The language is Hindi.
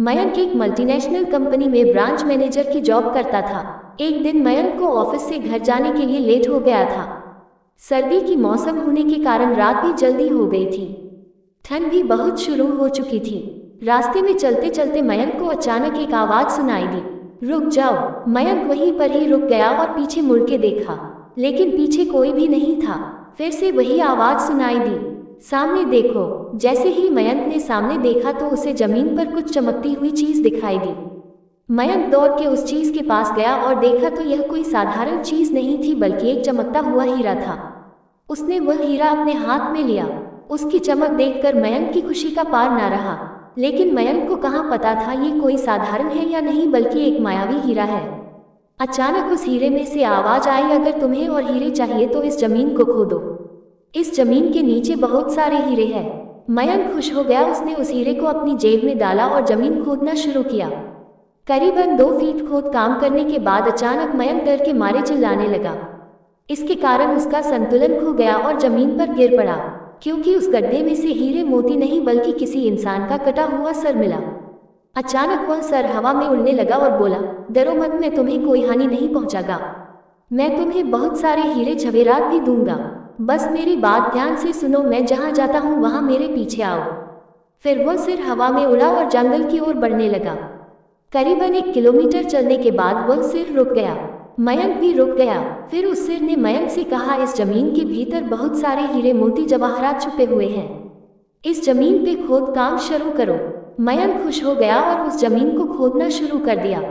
मयंक एक मल्टीनेशनल कंपनी में ब्रांच मैनेजर की जॉब करता था। एक दिन मयंक को ऑफिस से घर जाने के लिए लेट हो गया था। सर्दी की मौसम होने के कारण रात भी जल्दी हो गई थी। ठंड भी बहुत शुरू हो चुकी थी। रास्ते में चलते चलते मयंक को अचानक एक आवाज सुनाई दी, रुक जाओ। मयंक वहीं पर ही रुक गया और पीछे मुड़ के देखा, लेकिन पीछे कोई भी नहीं था। फिर से वही आवाज सुनाई दी, सामने देखो। जैसे ही मयंक ने सामने देखा तो उसे जमीन पर कुछ चमकती हुई चीज दिखाई दी। मयंक दौड़ के उस चीज के पास गया और देखा तो यह कोई साधारण चीज नहीं थी बल्कि एक चमकता हुआ हीरा था। उसने वह हीरा अपने हाथ में लिया। उसकी चमक देखकर मयंक की खुशी का पार ना रहा। लेकिन मयंक को कहाँ पता था ये कोई साधारण है या नहीं बल्कि एक मायावी हीरा है। अचानक उस हीरे में से आवाज आई, अगर तुम्हें और हीरे चाहिए तो इस जमीन को खोदो। इस जमीन के नीचे बहुत सारे हीरे हैं। मयंक खुश हो गया। उसने उस हीरे को अपनी जेब में डाला और जमीन खोदना शुरू किया। करीबन 2 फीट खोद काम करने के बाद अचानक मयंक डर के मारे चिल्लाने लगा। इसके कारण उसका संतुलन खो गया और जमीन पर गिर पड़ा, क्योंकि उस गड्ढे में से हीरे मोती नहीं बल्कि किसी इंसान का कटा हुआ सर मिला। अचानक वह सर हवा में उड़ने लगा और बोला, डरो मत, मैं तुम्हें कोई हानि नहीं पहुंचागा। मैं तुम्हें बहुत सारे हीरे जवेरात भी दूंगा। बस मेरी बात ध्यान से सुनो, मैं जहां जाता हूं वहां मेरे पीछे आओ। फिर वह सिर हवा में उड़ा और जंगल की ओर बढ़ने लगा। करीबन 1 किलोमीटर चलने के बाद वह सिर रुक गया। मयंक भी रुक गया। फिर उस सिर ने मयंक से कहा, इस जमीन के भीतर बहुत सारे हीरे मोती जवाहरात छुपे हुए हैं। इस जमीन पे खोद काम शुरू करो। मयंक खुश हो गया और उस जमीन को खोदना शुरू कर दिया।